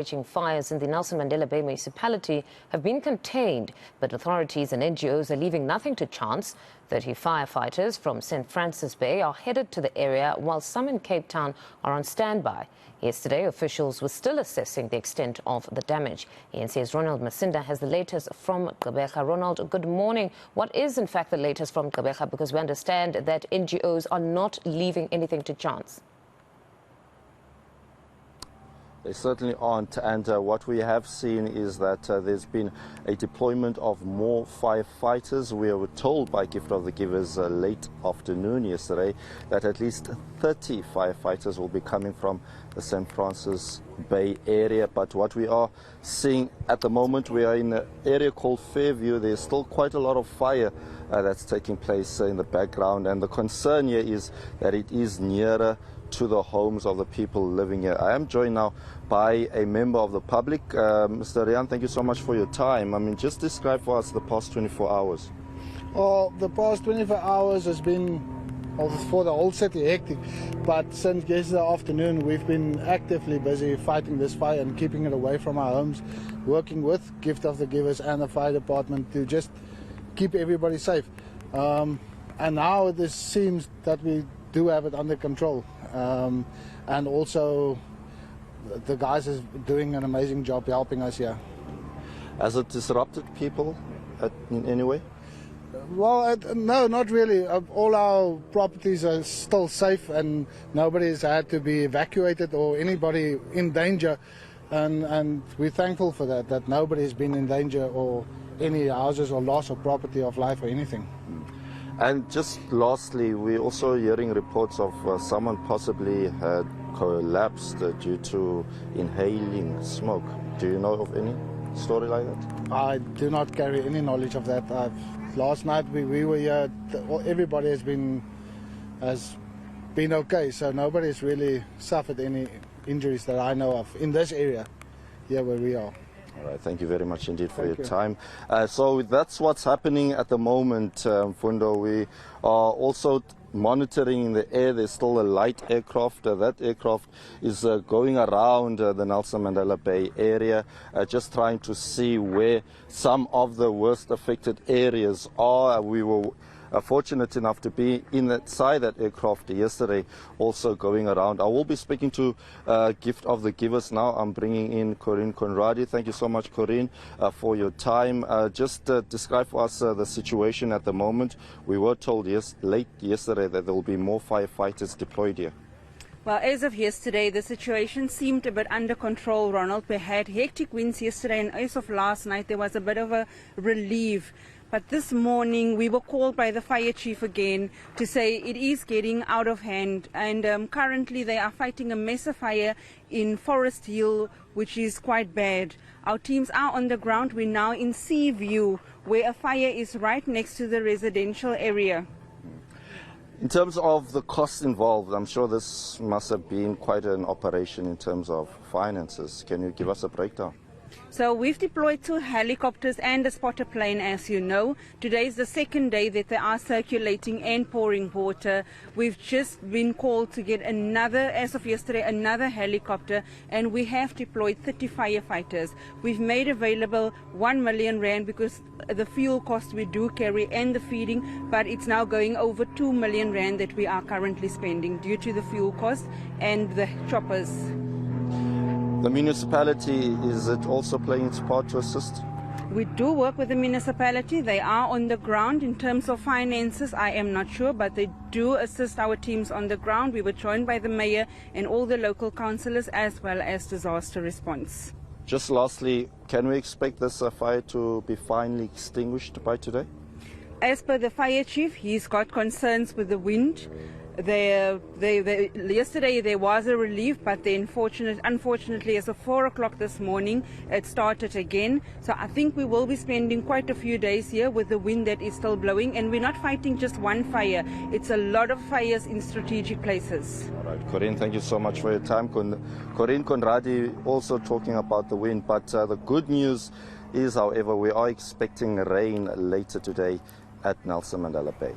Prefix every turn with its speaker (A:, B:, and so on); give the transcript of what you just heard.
A: Raging fires in the Nelson Mandela Bay Municipality have been contained, but authorities and NGOs are leaving nothing to chance. 30 firefighters from St. Francis Bay are headed to the area, while some in Cape Town are on standby. Yesterday, officials were still assessing the extent of the damage. eNCA's Ronald Masinda has the latest from Gqeberha. Ronald, good morning. What is, in fact, the latest from Gqeberha? Because we understand that NGOs are not leaving anything to chance.
B: They certainly aren't, and what we have seen is that there's been a deployment of more firefighters. We were told by Gift of the Givers late afternoon yesterday that at least 30 firefighters will be coming from the St. Francis Bay area. But what we are seeing at the moment, we are in an area called Fairview. There's still quite a lot of fire that's taking place in the background, and the concern here is that it is nearer to the homes of the people living here. I am joined now by a member of the public. Mr. Rian, thank you so much for your time. I mean, just describe for us the past 24 hours.
C: Well, the past 24 hours has been, for the whole city, hectic. But since yesterday afternoon, we've been actively busy fighting this fire and keeping it away from our homes, working with Gift of the Givers and the fire department to just keep everybody safe. And now this seems that we do have it under control. And also the guys are doing an amazing job helping us here.
B: Has it disrupted people in any way?
C: Well, no, not really. All our properties are still safe and nobody has had to be evacuated or anybody in danger. And we're thankful for that nobody has been in danger or any houses or loss of property of life or anything.
B: And just lastly, we're also hearing reports of someone possibly had collapsed due to inhaling smoke. Do you know of any story like that?
C: I do not carry any knowledge of that. Last night we were here, everybody has been okay, so nobody's really suffered any injuries that I know of in this area here where we are.
B: All right, thank you very much indeed for your time. So that's what's happening at the moment, Fundo. We are also monitoring in the air. There's still a light aircraft. That aircraft is going around the Nelson Mandela Bay area, just trying to see where some of the worst affected areas are. We were fortunate enough to be inside that aircraft yesterday, also going around. I will be speaking to Gift of the Givers now. I'm bringing in Corinne Conradi. Thank you so much, Corinne, for your time. Just describe for us the situation at the moment. We were told late yesterday that there will be more firefighters deployed here.
D: Well, as of yesterday, the situation seemed a bit under control, Ronald. We had hectic winds yesterday, and as of last night, there was a bit of a relief. But this morning, we were called by the fire chief again to say it is getting out of hand. And currently, they are fighting a massive fire in Forest Hill, which is quite bad. Our teams are on the ground. We're now in Sea View, where a fire is right next to the residential area.
B: In terms of the costs involved, I'm sure this must have been quite an operation in terms of finances. Can you give us a breakdown?
D: So we've deployed 2 helicopters and a spotter plane, as you know. Today is the second day that they are circulating and pouring water. We've just been called to get another, as of yesterday, another helicopter, and we have deployed 30 firefighters. We've made available 1 million rand because the fuel cost we do carry and the feeding, but it's now going over 2 million rand that we are currently spending due to the fuel cost and the choppers.
B: The municipality, is it also playing its part to assist?
D: We do work with the municipality. They are on the ground. In terms of finances, I am not sure, but they do assist our teams on the ground. We were joined by the mayor and all the local councillors, as well as disaster response.
B: Just lastly, can we expect this fire to be finally extinguished by today?
D: As per the fire chief, he's got concerns with the wind. Yesterday there was a relief, but unfortunately as of 4 o'clock this morning it started again. So I think we will be spending quite a few days here with the wind that is still blowing, and we're not fighting just one fire. It's a lot of fires in strategic places.
B: All right, Corinne, thank you so much for your time. Corinne Conradi also talking about the wind, but the good news is, however, we are expecting rain later today at Nelson Mandela Bay.